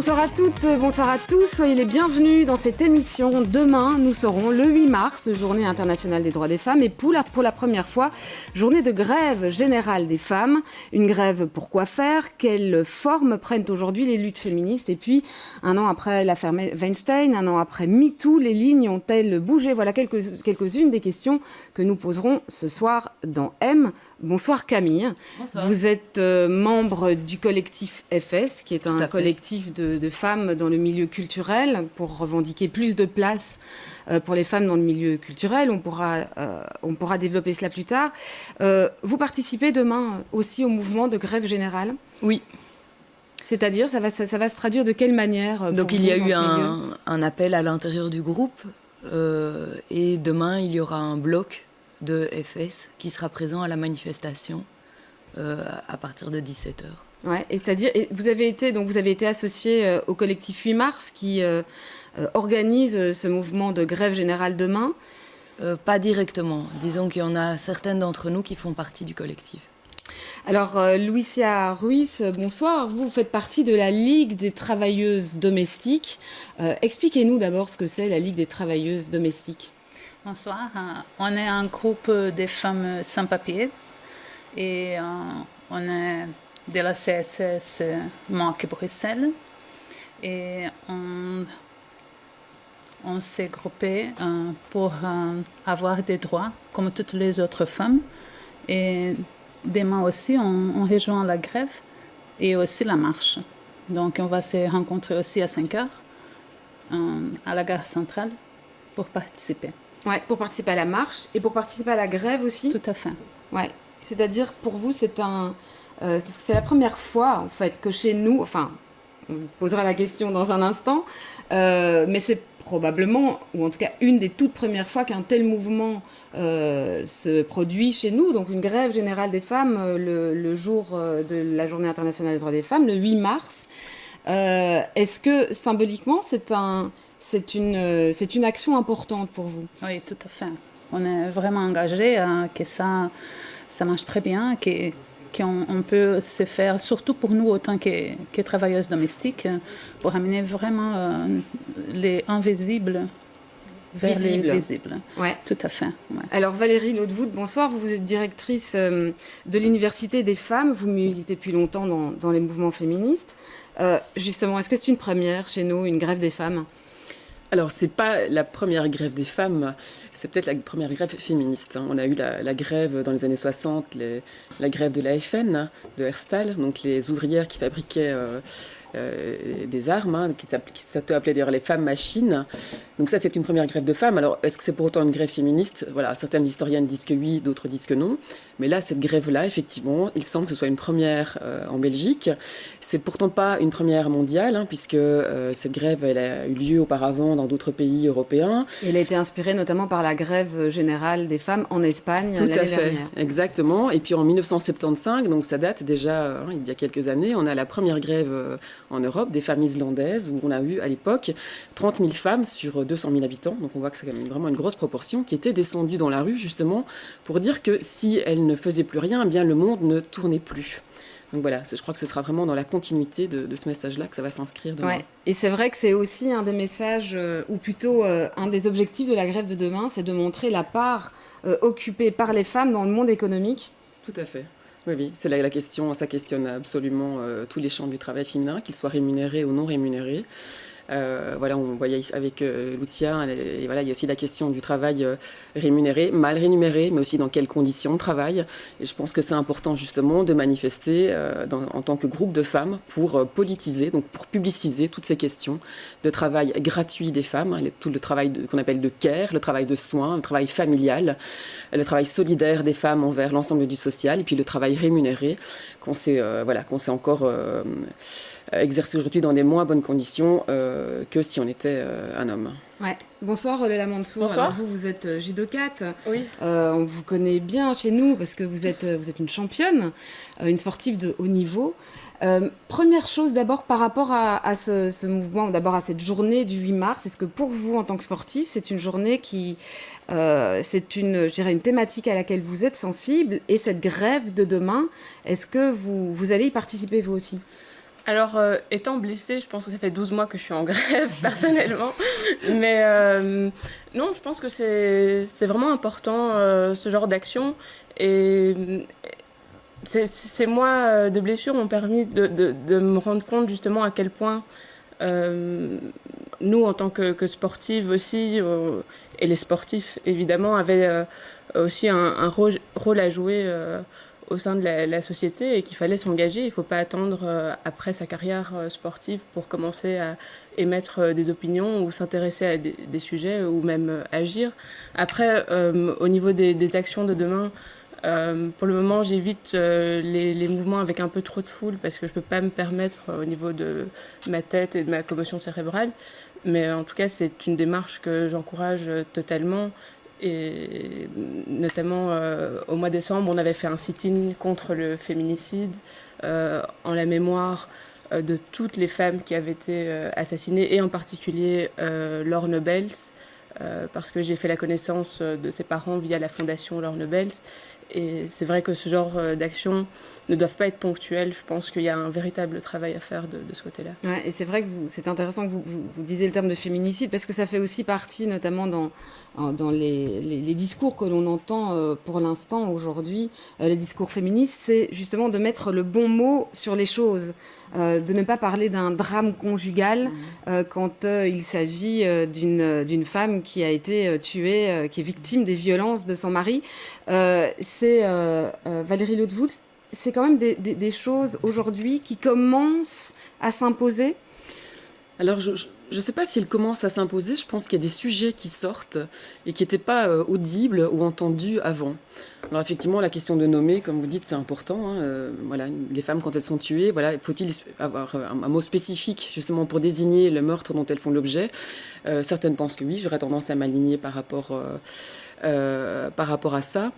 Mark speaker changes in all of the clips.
Speaker 1: Bonsoir à toutes, bonsoir à tous, soyez les bienvenus dans cette émission. Demain, nous serons le 8 mars, journée internationale des droits des femmes, et pour la première fois, journée de grève générale des femmes. Une grève pour quoi faire? Quelle forme prennent aujourd'hui les luttes féministes? Et puis, un an après l'affaire Weinstein, un an après MeToo, les lignes ont-elles bougé? Voilà quelques-unes des questions que nous poserons ce soir dans M. Bonsoir Camille.
Speaker 2: Bonsoir.
Speaker 1: Vous êtes membre du collectif FS, qui est un collectif de femmes dans le milieu culturel pour revendiquer plus de place pour les femmes dans le milieu culturel. On pourra développer cela plus tard. Vous participez demain aussi au mouvement de grève générale?
Speaker 2: Oui.
Speaker 1: C'est-à-dire, ça va se traduire de quelle manière?
Speaker 2: Donc il y a eu un appel à l'intérieur du groupe et demain il y aura un bloc de FS qui sera présent à la manifestation à partir de 17h.
Speaker 1: Ouais, et c'est-à-dire, vous avez été associé au collectif 8 mars qui organise ce mouvement de grève générale demain.
Speaker 2: Pas directement. Disons qu'il y en a certaines d'entre nous qui font partie du collectif.
Speaker 1: Alors, Lucia Ruiz, bonsoir. Vous faites partie de la Ligue des travailleuses domestiques. Expliquez-nous d'abord ce que c'est la Ligue des travailleuses domestiques.
Speaker 3: Bonsoir. On est un groupe de femmes sans papier et on est de la CSS Marque Bruxelles et on s'est groupé pour avoir des droits comme toutes les autres femmes. Et demain aussi, on rejoint la grève et aussi la marche. Donc on va se rencontrer aussi à 5h à la gare centrale pour participer.
Speaker 1: Ouais, pour participer à la marche et pour participer à la grève aussi.
Speaker 3: Tout à fait.
Speaker 1: Ouais, c'est-à-dire pour vous c'est la première fois en fait que chez nous, enfin, on posera la question dans un instant, mais c'est probablement, ou en tout cas une des toutes premières fois qu'un tel mouvement se produit chez nous, donc une grève générale des femmes le jour de la Journée internationale des droits des femmes, le 8 mars. Est-ce que symboliquement c'est une action importante pour vous?
Speaker 3: Oui, tout à fait. On est vraiment engagés que ça marche très bien, qu'on peut se faire, surtout pour nous, autant que travailleuses domestiques, pour amener vraiment les invisibles vers les visibles.
Speaker 1: Ouais.
Speaker 3: Tout à fait. Ouais.
Speaker 1: Alors Valérie Laudevoot, bonsoir. Vous êtes directrice de l'Université des femmes. Vous militez depuis longtemps dans les mouvements féministes. Justement, est-ce que c'est une première chez nous, une grève des femmes?
Speaker 4: Alors, c'est pas la première grève des femmes, c'est peut-être la première grève féministe. On a eu la grève dans les années 60, la grève de la FN, de Herstal, donc les ouvrières qui fabriquaient des armes, qui s'appelaient d'ailleurs les femmes machines. Donc ça, c'est une première grève de femmes. Alors, est-ce que c'est pour autant une grève féministe? Voilà, certaines historiennes disent que oui, d'autres disent que non. Mais là, cette grève-là, effectivement, il semble que ce soit une première en Belgique. C'est pourtant pas une première mondiale, puisque cette grève, elle a eu lieu auparavant dans d'autres pays européens.
Speaker 1: Elle a été inspirée notamment par la grève générale des femmes en Espagne l'année dernière. Tout à fait,
Speaker 4: exactement. Et puis en 1975, donc ça date déjà, il y a quelques années, on a la première grève en Europe des femmes islandaises, où on a eu à l'époque 30 000 femmes sur 200 000 habitants. Donc on voit que c'est quand même vraiment une grosse proportion qui étaient descendues dans la rue justement pour dire que si elles ne faisaient plus rien, eh bien le monde ne tournait plus. Donc voilà, je crois que ce sera vraiment dans la continuité de ce message-là que ça va s'inscrire demain.
Speaker 1: Ouais. Et c'est vrai que c'est aussi un des messages, ou plutôt un des objectifs de la grève de demain, c'est de montrer la part occupée par les femmes dans le monde économique.
Speaker 4: Tout à fait. Oui, c'est la question, ça questionne absolument tous les champs du travail féminin, qu'ils soient rémunérés ou non rémunérés. Voilà, on voyait avec Lucia, et voilà, il y a aussi la question du travail rémunéré, mal rémunéré, mais aussi dans quelles conditions de travail. Et je pense que c'est important justement de manifester en tant que groupe de femmes pour politiser, donc pour publiciser toutes ces questions de travail gratuit des femmes, tout le travail qu'on appelle de care, le travail de soins, le travail familial, le travail solidaire des femmes envers l'ensemble du social, et puis le travail rémunéré qu'on sait encore exercer aujourd'hui dans des moins bonnes conditions que si on était un homme.
Speaker 1: Ouais. Bonsoir Leila Mansour.
Speaker 2: Bonsoir.
Speaker 1: Alors vous êtes judokate.
Speaker 2: Oui.
Speaker 1: On vous connaît bien chez nous parce que vous êtes une championne, une sportive de haut niveau. Première chose d'abord par rapport à ce mouvement, d'abord à cette journée du 8 mars, est-ce que pour vous en tant que sportif, c'est une journée qui... c'est une thématique à laquelle vous êtes sensible, et cette grève de demain, est-ce que vous allez y participer vous aussi?
Speaker 5: Alors, étant blessée, je pense que ça fait 12 mois que je suis en grève, personnellement. Mais non, je pense que c'est vraiment important, ce genre d'action. Et ces mois de blessure m'ont permis de me rendre compte justement à quel point nous, en tant que sportives aussi, et les sportifs évidemment, avaient aussi un rôle à jouer au sein de la société, et qu'il fallait s'engager. Il ne faut pas attendre après sa carrière sportive pour commencer à émettre des opinions ou s'intéresser à des sujets, ou même agir. Après, au niveau des actions de demain, pour le moment, j'évite les mouvements avec un peu trop de foule, parce que je ne peux pas me permettre au niveau de ma tête et de ma commotion cérébrale. Mais en tout cas, c'est une démarche que j'encourage totalement. Et notamment au mois de décembre, on avait fait un sit-in contre le féminicide, en la mémoire de toutes les femmes qui avaient été assassinées, et en particulier Laure Noebels, parce que j'ai fait la connaissance de ses parents via la fondation Laure Noebels. Et c'est vrai que ce genre d'actions ne doivent pas être ponctuelles. Je pense qu'il y a un véritable travail à faire de ce côté-là.
Speaker 1: Ouais, et c'est vrai que c'est intéressant que vous disiez le terme de féminicide, parce que ça fait aussi partie, notamment dans les discours que l'on entend pour l'instant aujourd'hui, les discours féministes, c'est justement de mettre le bon mot sur les choses, de ne pas parler d'un drame conjugal quand il s'agit d'une femme qui a été tuée, qui est victime des violences de son mari. Valérie Lodewood, c'est quand même des choses aujourd'hui qui commencent à s'imposer.
Speaker 4: Alors, je ne sais pas si elles commencent à s'imposer. Je pense qu'il y a des sujets qui sortent et qui n'étaient pas audibles ou entendus avant. Alors, effectivement, la question de nommer, comme vous dites, c'est important. Hein. Voilà, les femmes, quand elles sont tuées, voilà, faut-il avoir un mot spécifique, justement, pour désigner le meurtre dont elles font l'objet. Certaines pensent que oui. J'aurais tendance à m'aligner par rapport à ça.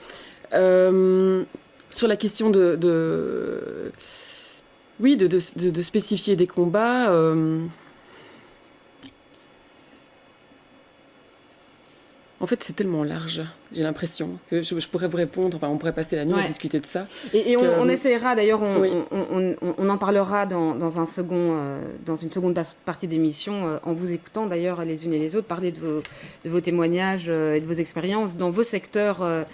Speaker 4: Sur la question de spécifier des combats, en fait, c'est tellement large, j'ai l'impression, que je pourrais vous répondre, enfin, on pourrait passer la nuit à discuter de ça.
Speaker 1: Et on essaiera, d'ailleurs, on en parlera dans une seconde partie d'émission, en vous écoutant, d'ailleurs, les unes et les autres, parler de vos témoignages et de vos expériences dans vos secteurs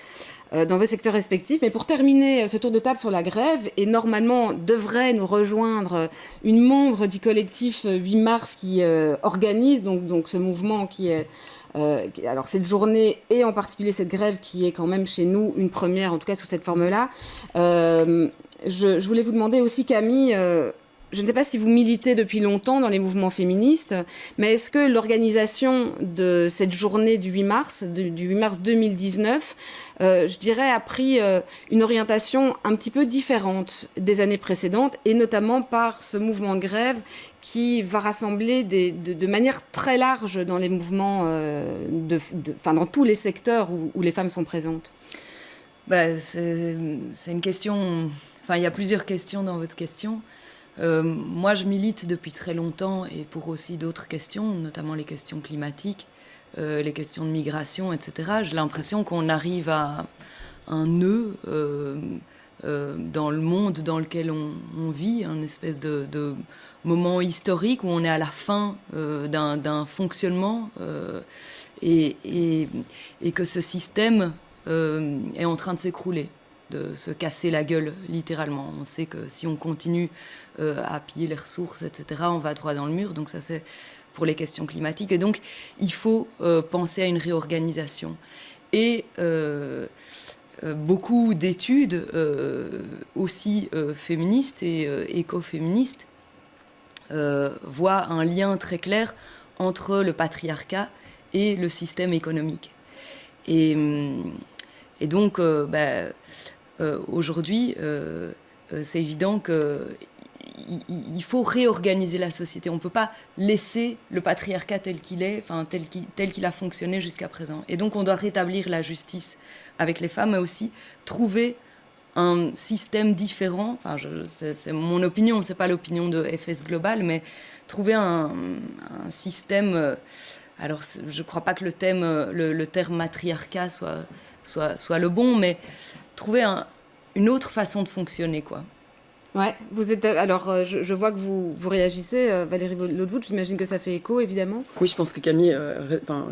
Speaker 1: respectifs. Mais pour terminer ce tour de table sur la grève, et normalement devrait nous rejoindre une membre du collectif 8 mars qui organise donc ce mouvement qui est... alors cette journée et en particulier cette grève qui est quand même chez nous une première, en tout cas sous cette forme-là. Je voulais vous demander aussi, Camille, je ne sais pas si vous militez depuis longtemps dans les mouvements féministes, mais est-ce que l'organisation de cette journée du 8 mars 2019, je dirais, a pris une orientation un petit peu différente des années précédentes, et notamment par ce mouvement de grève qui va rassembler de manière très large dans les mouvements, dans tous les secteurs où les femmes sont présentes?
Speaker 2: C'est une question... Enfin, il y a plusieurs questions dans votre question. Moi, je milite depuis très longtemps, et pour aussi d'autres questions, notamment les questions climatiques, les questions de migration, etc. J'ai l'impression qu'on arrive à un nœud dans le monde dans lequel on vit, un espèce de moment historique où on est à la fin d'un fonctionnement et que ce système est en train de s'écrouler, de se casser la gueule littéralement. On sait que si on continue à piller les ressources, etc., on va droit dans le mur. Donc ça, c'est pour les questions climatiques. Et donc, il faut penser à une réorganisation. Et beaucoup d'études, aussi féministes et écoféministes, voient un lien très clair entre le patriarcat et le système économique. Et donc, aujourd'hui, c'est évident qu'il faut réorganiser la société. On ne peut pas laisser le patriarcat tel qu'il est, enfin, tel qu'il a fonctionné jusqu'à présent. Et donc, on doit rétablir la justice avec les femmes, mais aussi trouver un système différent. Enfin, c'est mon opinion, c'est pas l'opinion de FS Global, mais trouver un système. Alors, je ne crois pas que le terme matriarcat soit le bon, mais trouver une autre façon de fonctionner, quoi.
Speaker 1: Ouais, vous êtes. Alors, je vois que vous réagissez, Valérie Lodewood, j'imagine que ça fait écho, évidemment.
Speaker 4: Oui, je pense que Camille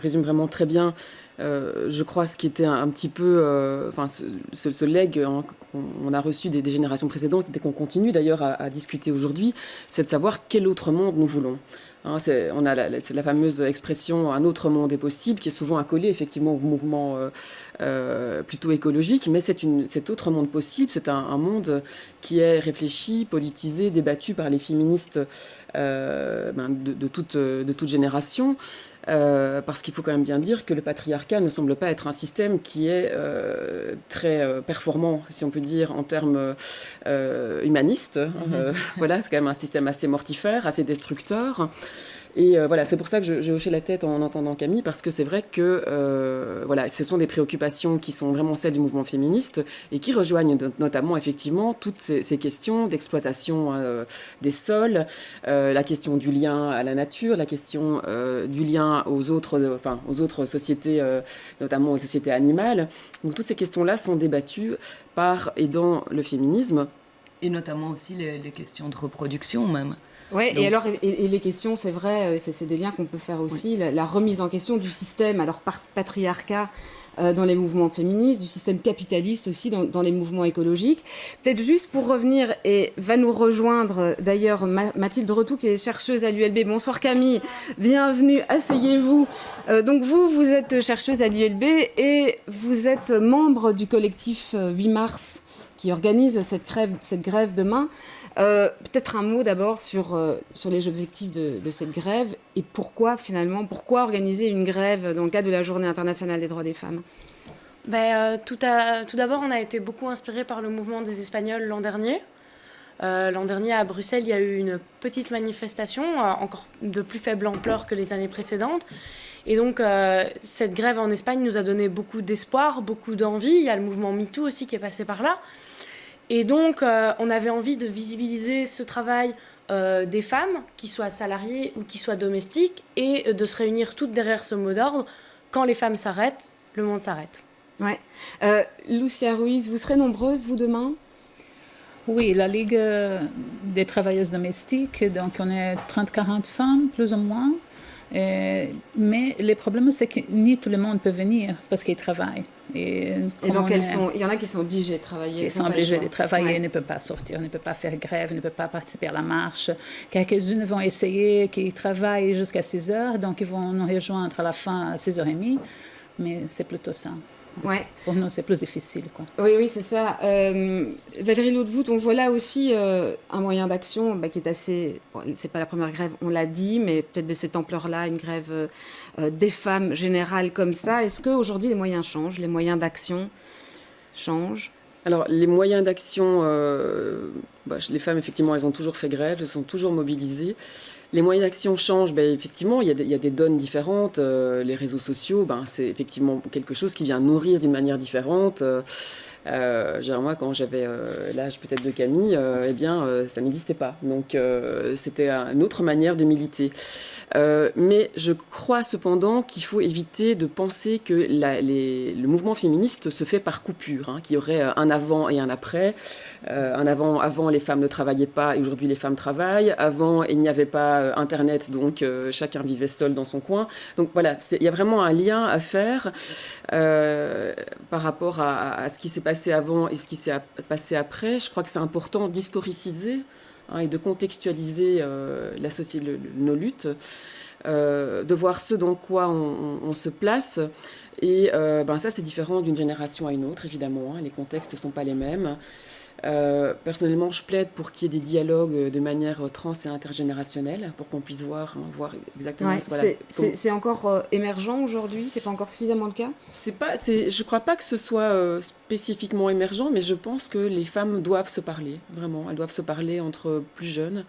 Speaker 4: résume vraiment très bien, je crois, ce qui était un petit peu, ce legs qu'on a reçu des générations précédentes et qu'on continue d'ailleurs à discuter aujourd'hui, c'est de savoir quel autre monde nous voulons. Hein, c'est la fameuse expression «un autre monde est possible» qui est souvent accolée effectivement au mouvement plutôt écologique, mais cet autre monde possible, c'est un monde qui est réfléchi, politisé, débattu par les féministes de toute génération. Parce qu'il faut quand même bien dire que le patriarcat ne semble pas être un système qui est très performant, si on peut dire, en termes humanistes. Voilà, c'est quand même un système assez mortifère, assez destructeur. Et voilà, c'est pour ça que j'ai hoché la tête en entendant Camille, parce que c'est vrai que voilà, ce sont des préoccupations qui sont vraiment celles du mouvement féministe et qui rejoignent notamment effectivement toutes ces questions d'exploitation des sols, la question du lien à la nature, la question du lien aux autres sociétés, notamment aux sociétés animales. Donc toutes ces questions-là sont débattues par et dans le féminisme.
Speaker 2: Et notamment aussi les questions de reproduction même.
Speaker 1: Ouais, et alors, et les questions, c'est vrai, c'est des liens qu'on peut faire aussi, oui. La remise en question du système, alors patriarcat dans les mouvements féministes, du système capitaliste aussi dans les mouvements écologiques. Peut-être juste pour revenir, et va nous rejoindre d'ailleurs Mathilde Retou, qui est chercheuse à l'ULB. Bonsoir Camille, bienvenue, asseyez-vous. Donc vous êtes chercheuse à l'ULB et vous êtes membre du collectif 8 mars qui organise cette grève demain. Peut-être un mot d'abord sur les objectifs de cette grève et pourquoi organiser une grève dans le cadre de la Journée internationale des droits des femmes.
Speaker 6: Tout d'abord, on a été beaucoup inspiré par le mouvement des Espagnols l'an dernier. L'an dernier, à Bruxelles, il y a eu une petite manifestation, encore de plus faible ampleur que les années précédentes. Et donc, cette grève en Espagne nous a donné beaucoup d'espoir, beaucoup d'envie. Il y a le mouvement MeToo aussi qui est passé par là. Et donc, on avait envie de visibiliser ce travail des femmes, qui soient salariées ou qui soient domestiques, et de se réunir toutes derrière ce mot d'ordre. Quand les femmes s'arrêtent, le monde s'arrête.
Speaker 1: Ouais. Lucia Ruiz, vous serez nombreuses, vous, demain ?
Speaker 3: Oui, la Ligue des travailleuses domestiques, donc on est 30-40 femmes, plus ou moins. Mais le problème, c'est que ni tout le monde peut venir parce qu'ils travaillent.
Speaker 1: Et donc, il y en a qui sont obligés de travailler.
Speaker 3: Ils sont obligés de travailler, ouais. Ne peuvent pas sortir, ne peuvent pas faire grève, ne peuvent pas participer à la marche. Quelques-unes vont essayer, qui travaillent jusqu'à 6 heures, donc ils vont nous rejoindre à la fin à 6h30. Mais c'est plutôt ça.
Speaker 1: Ouais.
Speaker 3: Pour nous, c'est plus difficile, quoi.
Speaker 1: Oui, c'est ça. Valérie Lodewood, on voit là aussi un moyen d'action qui est assez... Bon, c'est pas la première grève, on l'a dit, mais peut-être de cette ampleur-là, une grève des femmes générale comme ça. Est-ce qu'aujourd'hui, les moyens changent, les moyens d'action changent ?
Speaker 4: Alors, les moyens d'action, les femmes, effectivement, elles ont toujours fait grève, elles sont toujours mobilisées. Les moyens d'action changent, effectivement, il y a des donnes différentes. Les réseaux sociaux, c'est effectivement quelque chose qui vient nourrir d'une manière différente. Moi, quand j'avais l'âge peut-être de Camille, ça n'existait pas. Donc, c'était une autre manière de militer. Mais je crois cependant qu'il faut éviter de penser que le mouvement féministe se fait par coupure, qu'il y aurait un avant et un après. Avant, les femmes ne travaillaient pas et aujourd'hui, les femmes travaillent. Avant, il n'y avait pas Internet, donc chacun vivait seul dans son coin. Donc voilà, il y a vraiment un lien à faire par rapport à ce qui s'est passé avant et ce qui s'est passé après. Je crois que c'est important d'historiciser et de contextualiser nos luttes, de voir ce dans quoi on se place. Et ça, c'est différent d'une génération à une autre, évidemment. Les contextes ne sont pas les mêmes. Personnellement, je plaide pour qu'il y ait des dialogues de manière trans et intergénérationnelle, pour qu'on puisse voir exactement...
Speaker 1: Ouais, c'est encore émergent aujourd'hui, c'est pas encore suffisamment le cas.
Speaker 4: Je crois pas que ce soit spécifiquement émergent, mais je pense que les femmes doivent se parler, vraiment. Elles doivent se parler entre plus jeunes.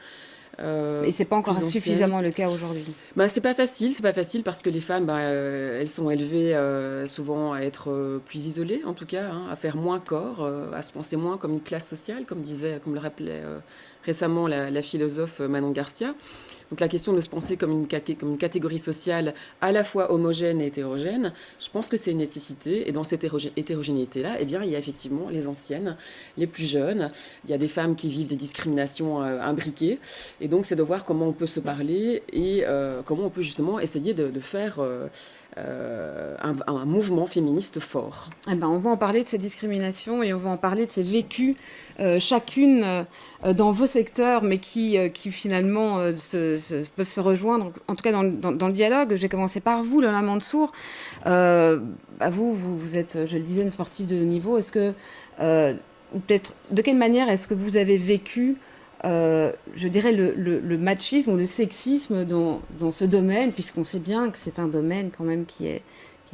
Speaker 1: Et c'est pas encore suffisamment le cas aujourd'hui.
Speaker 4: C'est pas facile parce que les femmes, elles sont élevées souvent à être plus isolées, en tout cas, à faire moins corps, à se penser moins comme une classe sociale, comme le rappelait récemment la philosophe Manon Garcia. Donc la question de se penser comme une catégorie sociale à la fois homogène et hétérogène, je pense que c'est une nécessité. Et dans cette hétérogénéité-là, eh bien, il y a effectivement les anciennes, les plus jeunes. Il y a des femmes qui vivent des discriminations imbriquées. Et donc, c'est de voir comment on peut se parler et comment on peut justement essayer de faire un mouvement féministe fort.
Speaker 1: Eh ben, on va en parler de ces discriminations et on va en parler de ces vécus, chacune dans vos secteurs, mais qui finalement peuvent se rejoindre, en tout cas dans le dialogue. J'ai commencé par vous, Lola Mansour. Vous êtes, je le disais, une sportive de haut niveau. Est-ce que, ou peut-être, de quelle manière est-ce que vous avez vécu je dirais le machisme ou le sexisme dans ce domaine, puisqu'on sait bien que c'est un domaine quand même qui est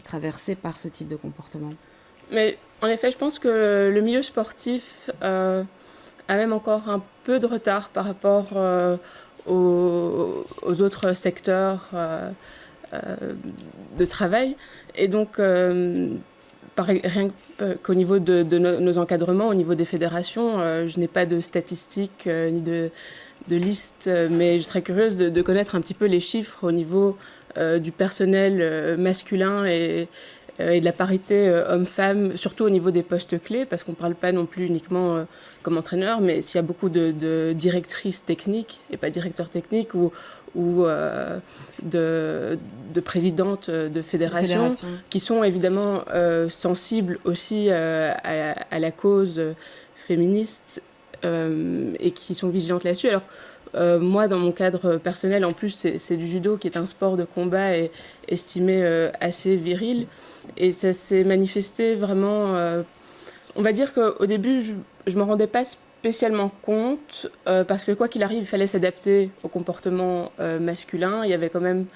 Speaker 1: traversé par ce type de comportement.
Speaker 5: Mais en effet, je pense que le milieu sportif a même encore un peu de retard par rapport aux autres secteurs de travail. Et donc, rien qu'au niveau de nos encadrements, au niveau des fédérations, je n'ai pas de statistiques ni de listes, mais je serais curieuse de connaître un petit peu les chiffres au niveau du personnel masculin et de la parité homme-femme, surtout au niveau des postes clés, parce qu'on ne parle pas non plus uniquement comme entraîneur, mais s'il y a beaucoup de directrices techniques, et pas directeurs techniques, ou de présidentes de fédérations, qui sont évidemment sensibles aussi à la cause féministe et qui sont vigilantes là-dessus. Alors, moi, dans mon cadre personnel, en plus, c'est du judo qui est un sport de combat et estimé assez viril. Et ça s'est manifesté vraiment... on va dire qu'au début, je ne m'en rendais pas spécialement compte, parce que quoi qu'il arrive, il fallait s'adapter au comportement masculin. Il n'y avait quand même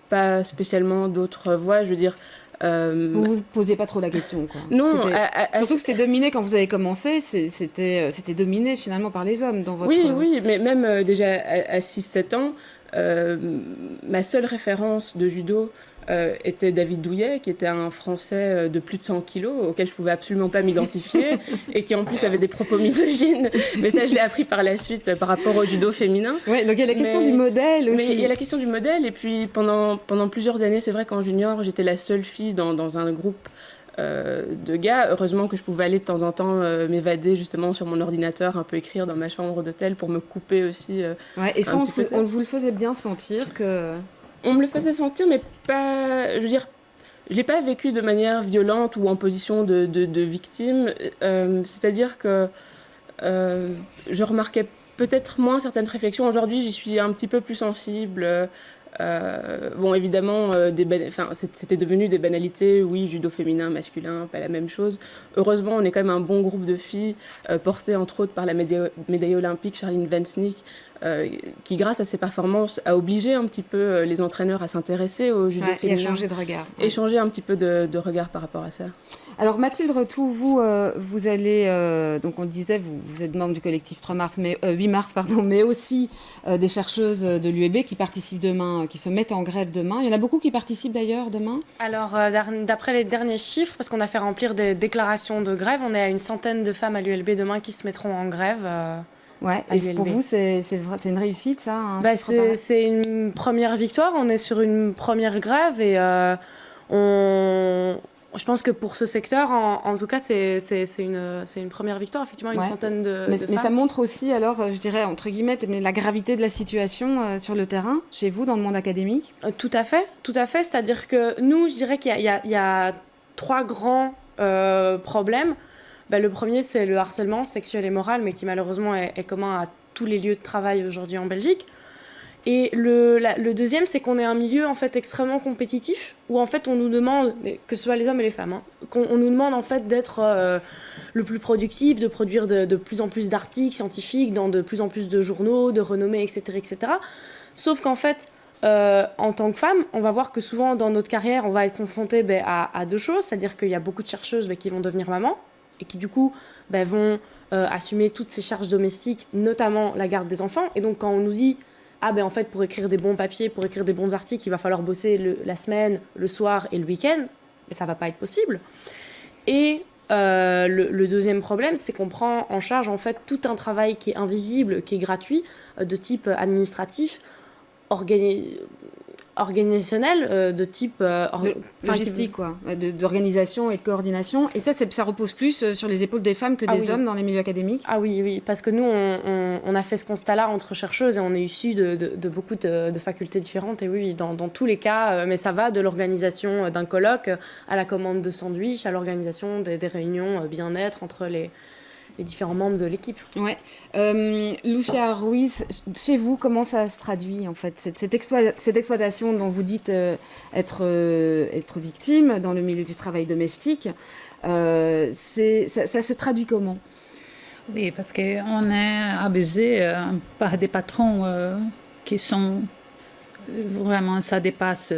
Speaker 5: pas spécialement d'autres voies. Je veux dire...
Speaker 1: Vous ne vous posiez pas trop la question, quoi.
Speaker 5: Non.
Speaker 1: Surtout que c'était dominé quand vous avez commencé, c'était dominé finalement par les hommes dans votre...
Speaker 5: Oui, mais même déjà à 6-7 ans, ma seule référence de judo était David Douillet, qui était un Français de plus de 100 kilos, auquel je ne pouvais absolument pas m'identifier, et qui en plus avait des propos misogynes. Mais ça, je l'ai appris par la suite par rapport au judo féminin.
Speaker 1: Oui, donc il y a la question du modèle aussi.
Speaker 5: Mais il y a la question du modèle, et puis pendant plusieurs années, c'est vrai qu'en junior, j'étais la seule fille dans un groupe de gars. Heureusement que je pouvais aller de temps en temps m'évader justement sur mon ordinateur, un peu écrire dans ma chambre d'hôtel pour me couper aussi.
Speaker 1: Et ça, on vous le faisait bien sentir que...
Speaker 5: On me le faisait sentir, mais pas... Je veux dire, je ne l'ai pas vécu de manière violente ou en position de victime. C'est-à-dire que je remarquais peut-être moins certaines réflexions. Aujourd'hui, j'y suis un petit peu plus sensible. Bon, évidemment, c'était devenu des banalités. Oui, judo féminin, masculin, pas la même chose. Heureusement, on est quand même un bon groupe de filles, portées entre autres par la médaille olympique Charline Vansnik, qui, grâce à ses performances, a obligé un petit peu les entraîneurs à s'intéresser au judo féminin.
Speaker 1: Et à changer de regard.
Speaker 5: Et changer un petit peu de regard par rapport à ça.
Speaker 1: Alors Mathilde Retou, vous allez, donc on disait, vous êtes membre du collectif 8 mars, mais aussi des chercheuses de l'UEB qui participent demain, qui se mettent en grève demain. Il y en a beaucoup qui participent d'ailleurs demain.
Speaker 6: Alors d'après les derniers chiffres, parce qu'on a fait remplir des déclarations de grève, on est à une centaine de femmes à l'ULB demain qui se mettront en grève.
Speaker 1: Ouais, et pour vous, c'est une réussite, ça, hein,
Speaker 6: c'est une première victoire. On est sur une première grève et je pense que pour ce secteur, en tout cas, c'est une première victoire, effectivement, une centaine de femmes.
Speaker 1: Mais ça montre aussi, alors, je dirais, entre guillemets, la gravité de la situation sur le terrain, chez vous, dans le monde académique.
Speaker 6: Tout à fait. C'est-à-dire que nous, je dirais qu'il y a 3 grands problèmes. Le premier, c'est le harcèlement sexuel et moral, mais qui malheureusement est commun à tous les lieux de travail aujourd'hui en Belgique. Et le deuxième, c'est qu'on est un milieu en fait extrêmement compétitif, où en fait on nous demande, que ce soit les hommes et les femmes, qu'on nous demande en fait d'être le plus productif, de produire de plus en plus d'articles scientifiques dans de plus en plus de journaux, de renommée, etc., etc. Sauf qu'en fait, en tant que femme, on va voir que souvent dans notre carrière, on va être confronté à 2 choses, c'est-à-dire qu'il y a beaucoup de chercheuses qui vont devenir maman et qui du coup vont assumer toutes ces charges domestiques, notamment la garde des enfants. Et donc quand on nous dit en fait, pour écrire des bons papiers, pour écrire des bons articles, il va falloir bosser la semaine, le soir et le week-end, mais ça ne va pas être possible. Et le deuxième problème, c'est qu'on prend en charge en fait tout un travail qui est invisible, qui est gratuit, de type administratif, organisationnel de type
Speaker 1: logistique, quoi, d'organisation et de coordination. Et ça repose plus sur les épaules des femmes que des hommes dans les milieux académiques.
Speaker 6: Ah oui, parce que nous, on a fait ce constat-là entre chercheuses et on est issus de beaucoup de facultés différentes. Et oui, dans tous les cas, mais ça va de l'organisation d'un colloque à la commande de sandwich, à l'organisation des réunions bien-être entre les différents membres de l'équipe.
Speaker 1: Ouais. Lucia Ruiz, chez vous, comment ça se traduit en fait, cette exploitation dont vous dites être victime dans le milieu du travail domestique, ça se traduit comment?
Speaker 3: Oui, parce qu'on est abusé par des patrons qui sont vraiment, ça dépasse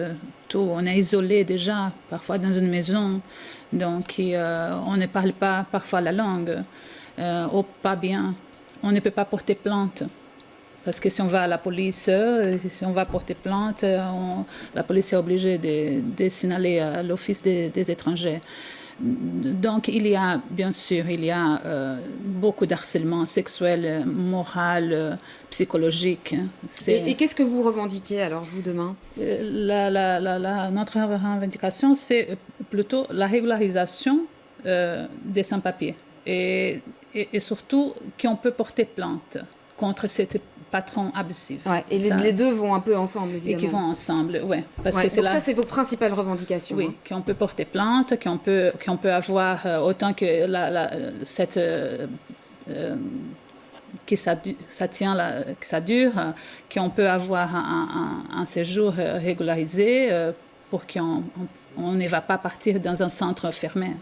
Speaker 3: tout. On est isolé déjà, parfois dans une maison, donc on ne parle pas parfois la langue. Ou pas bien, on ne peut pas porter plainte. Parce que si on va à la police, si on va porter plainte, la police est obligée de signaler à l'Office des étrangers. Donc il y a, bien sûr, beaucoup d'harcèlement sexuel, moral, psychologique.
Speaker 1: Et qu'est-ce que vous revendiquez alors, vous, demain?
Speaker 3: Notre revendication, c'est plutôt la régularisation des sans-papiers. Et surtout qu'on peut porter plainte contre ces patrons abusifs.
Speaker 1: Ouais, et les deux vont un peu ensemble, évidemment.
Speaker 3: Et qui vont ensemble, oui.
Speaker 1: Donc ça, c'est vos principales revendications.
Speaker 3: Oui, qu'on peut porter plainte, qu'on peut avoir autant que que ça dure, qu'on peut avoir un séjour régularisé pour qu'on ne va pas partir dans un centre fermé.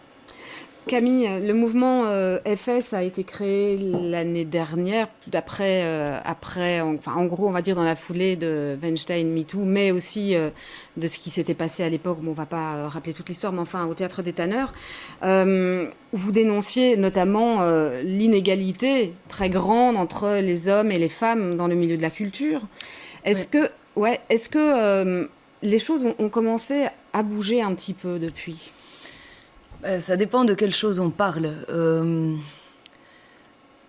Speaker 1: Camille, le mouvement FS a été créé l'année dernière, en gros, on va dire dans la foulée de Weinstein, MeToo, mais aussi de ce qui s'était passé à l'époque. Bon, on ne va pas rappeler toute l'histoire, mais enfin, au Théâtre des Tanneurs. Vous dénonciez notamment l'inégalité très grande entre les hommes et les femmes dans le milieu de la culture. Est-ce que les choses ont commencé à bouger un petit peu depuis ?
Speaker 2: Ça dépend de quelle chose on parle.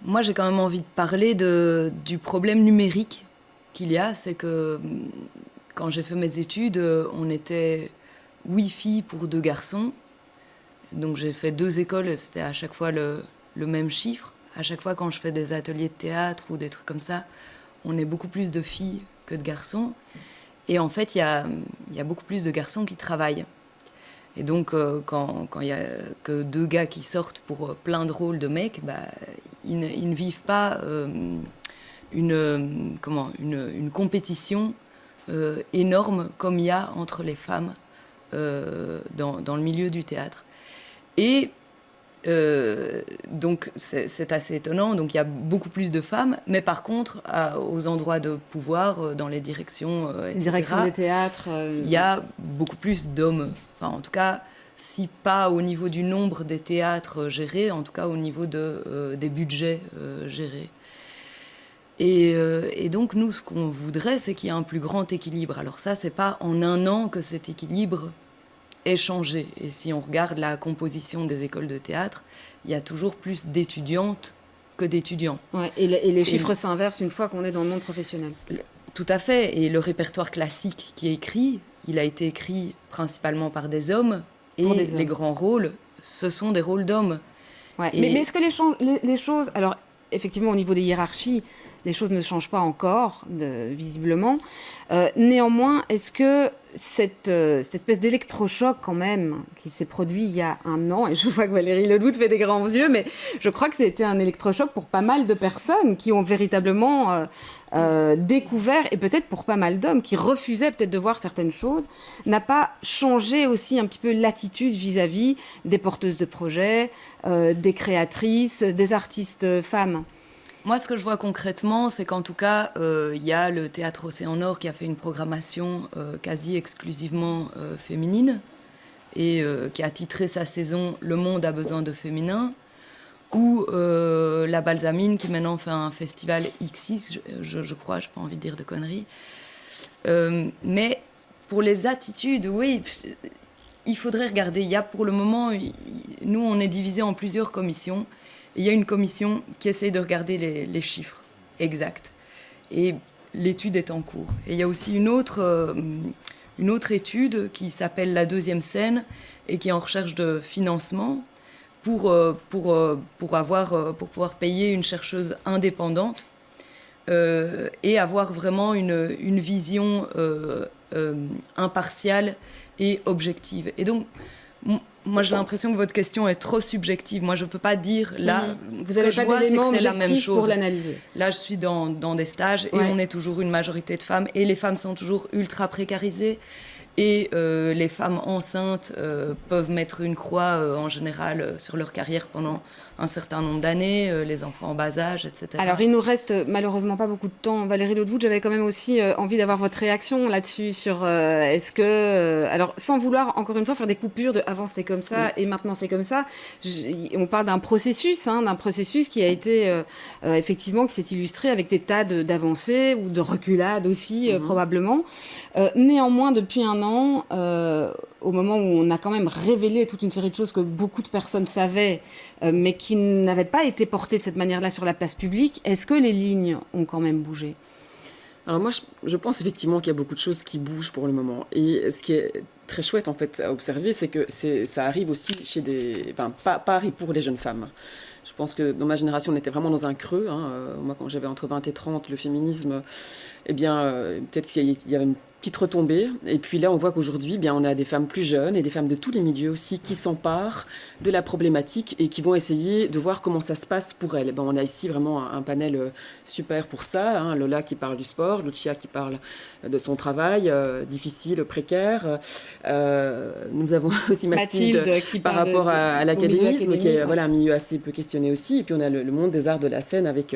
Speaker 2: Moi, j'ai quand même envie de parler du problème numérique qu'il y a. C'est que quand j'ai fait mes études, on était 8 filles pour 2 garçons. Donc j'ai fait 2 écoles, c'était à chaque fois le même chiffre. À chaque fois quand je fais des ateliers de théâtre ou des trucs comme ça, on est beaucoup plus de filles que de garçons. Et en fait, il y a beaucoup plus de garçons qui travaillent. Et donc, quand il n'y a que 2 gars qui sortent pour plein de rôles de mecs, ils ne vivent pas une compétition énorme comme il y a entre les femmes dans le milieu du théâtre. Et donc, c'est assez étonnant. Donc, il y a beaucoup plus de femmes, mais par contre, aux endroits de pouvoir, dans les directions, etc.,
Speaker 1: direction des théâtres,
Speaker 2: il y a beaucoup plus d'hommes. Enfin, en tout cas, si pas au niveau du nombre des théâtres gérés, en tout cas au niveau des budgets gérés. Et donc, nous, ce qu'on voudrait, c'est qu'il y ait un plus grand équilibre. Alors ça, c'est pas en un an que cet équilibre est changé. Et si on regarde la composition des écoles de théâtre, il y a toujours plus d'étudiantes que d'étudiants.
Speaker 1: Ouais, et les chiffres s'inversent une fois qu'on est dans le monde professionnel.
Speaker 2: Tout à fait. Et le répertoire classique qui est écrit, il a été écrit principalement par des hommes. Et les grands rôles, ce sont des rôles d'hommes.
Speaker 1: Ouais, mais est-ce que les choses... Alors, effectivement, au niveau des hiérarchies, les choses ne changent pas encore, visiblement. Néanmoins, est-ce que cette espèce d'électrochoc, quand même, qui s'est produit il y a 1 an, et je vois que Valérie Ledoute fait des grands yeux, mais je crois que c'était un électrochoc pour pas mal de personnes qui ont véritablement découvert, et peut-être pour pas mal d'hommes qui refusaient peut-être de voir certaines choses, n'a pas changé aussi un petit peu l'attitude vis-à-vis des porteuses de projets, des créatrices, des artistes femmes?
Speaker 2: Moi, ce que je vois concrètement, c'est qu'en tout cas, il y a le Théâtre Océan Nord qui a fait une programmation quasi exclusivement féminine et qui a titré sa saison « Le monde a besoin de féminin », ou la Balsamine qui maintenant fait un festival X6, je crois, j'ai pas envie de dire de conneries. Mais pour les attitudes, oui, il faudrait regarder. Il y a pour le moment, nous, on est divisés en plusieurs commissions. Il y a une commission qui essaye de regarder les chiffres exacts. Et l'étude est en cours. Et il y a aussi une autre étude qui s'appelle La deuxième scène et qui est en recherche de financement pour pouvoir payer une chercheuse indépendante et avoir vraiment une vision impartiale et objective. Et donc, moi, j'ai l'impression que votre question est trop subjective. Moi, je ne peux pas dire là.
Speaker 1: Vous n'avez pas d'éléments objectifs pour l'analyser.
Speaker 2: Là, je suis dans des stages et on est toujours une majorité de femmes et les femmes sont toujours ultra précarisées. Et les femmes enceintes peuvent mettre une croix en général sur leur carrière pendant un certain nombre d'années, les enfants en bas âge, etc.
Speaker 1: Alors, il nous reste malheureusement pas beaucoup de temps. Valérie Lhaudevoot, j'avais quand même aussi envie d'avoir votre réaction là-dessus sur est-ce que... alors, sans vouloir, encore une fois, faire des coupures de avant c'était comme ça et maintenant c'est comme ça. On parle d'un processus qui a été effectivement, qui s'est illustré avec des tas d'avancées ou de reculades aussi, probablement. Néanmoins, depuis un an, au moment où on a quand même révélé toute une série de choses que beaucoup de personnes savaient, mais qui n'avaient pas été portées de cette manière-là sur la place publique, est-ce que les lignes ont quand même bougé ?
Speaker 4: Alors moi, je pense effectivement qu'il y a beaucoup de choses qui bougent pour le moment. Et ce qui est très chouette en fait à observer, c'est que ça arrive aussi chez pas arrive pour les jeunes femmes. Je pense que dans ma génération, on était vraiment dans un creux. Moi, quand j'avais entre 20 et 30, le féminisme, peut-être qu'il y avait une petite retombée. Et puis là, on voit qu'aujourd'hui, on a des femmes plus jeunes et des femmes de tous les milieux aussi qui s'emparent de la problématique et qui vont essayer de voir comment ça se passe pour elles. On a ici vraiment un panel super pour ça. Lola qui parle du sport, Lucia qui parle de son travail difficile, précaire. Nous avons aussi Mathilde qui par rapport à l'académisme, qui est un milieu assez peu questionné aussi. Et puis on a le monde des arts de la scène avec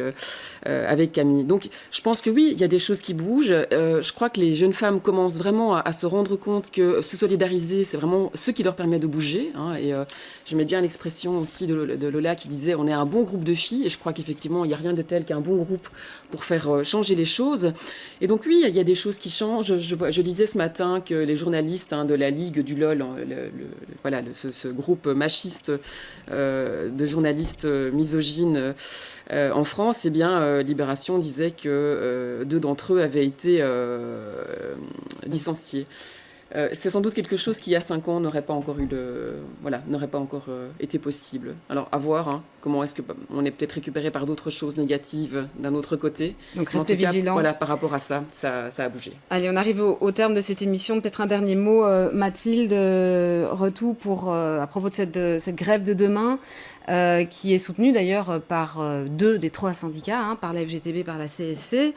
Speaker 4: Camille. Donc je pense que oui, il y a des choses qui bougent. Je crois que les jeunes femmes commencent vraiment à se rendre compte que se solidariser, c'est vraiment ce qui leur permet de bouger. Et j'aimais bien l'expression aussi de Lola qui disait on est un bon groupe de filles. Et je crois qu'effectivement, il n'y a rien de tel qu'un bon groupe pour faire changer les choses. Et donc oui, il y a des choses qui changent. Je lisais ce matin que les journalistes de la Ligue du LOL, ce groupe machiste de journalistes misogynes en France, Libération disait que 2 d'entre eux avaient été licenciés. C'est sans doute quelque chose qui, il y a 5 ans, n'aurait pas encore été possible. Alors, à voir comment est-ce qu'on est peut-être récupéré par d'autres choses négatives d'un autre côté.
Speaker 1: Donc, restez vigilants.
Speaker 4: Par rapport à ça a bougé.
Speaker 1: Allez, on arrive au terme de cette émission. Peut-être un dernier mot, Mathilde, retour à propos de cette grève de demain, qui est soutenue d'ailleurs par 2 des 3 syndicats, par la FGTB, par la CSC.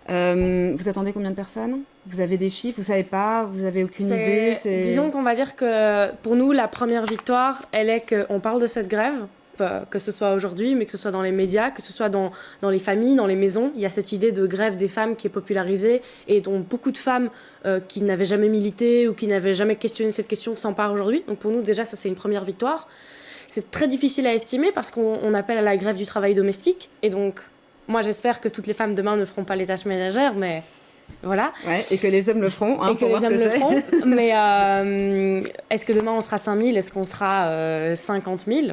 Speaker 1: Vous attendez combien de personnes ? Vous avez des chiffres ? Vous savez pas ? Vous avez aucune idée ?
Speaker 6: Disons qu'on va dire que pour nous, la première victoire, elle est qu'on parle de cette grève, que ce soit aujourd'hui, mais que ce soit dans les médias, que ce soit dans les familles, dans les maisons. Il y a cette idée de grève des femmes qui est popularisée et dont beaucoup de femmes qui n'avaient jamais milité ou qui n'avaient jamais questionné cette question s'emparent aujourd'hui. Donc pour nous, déjà, ça c'est une première victoire. C'est très difficile à estimer parce qu'on appelle à la grève du travail domestique. Et donc, moi, j'espère que toutes les femmes demain ne feront pas les tâches ménagères, mais voilà.
Speaker 1: Ouais, et que les hommes le feront.
Speaker 6: Et que les hommes le feront. Mais est-ce que demain, on sera 5 000 ? Est-ce qu'on sera 50 000 ?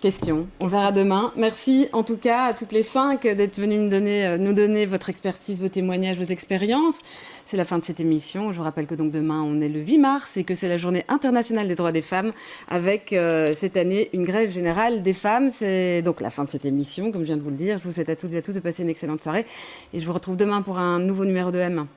Speaker 1: Question. On verra demain. Merci en tout cas à toutes les 5 d'être venues nous donner votre expertise, vos témoignages, vos expériences. C'est la fin de cette émission. Je vous rappelle que donc demain, on est le 8 mars et que c'est la journée internationale des droits des femmes avec cette année une grève générale des femmes. C'est donc la fin de cette émission, comme je viens de vous le dire. Je vous souhaite à toutes et à tous de passer une excellente soirée et je vous retrouve demain pour un nouveau numéro de M.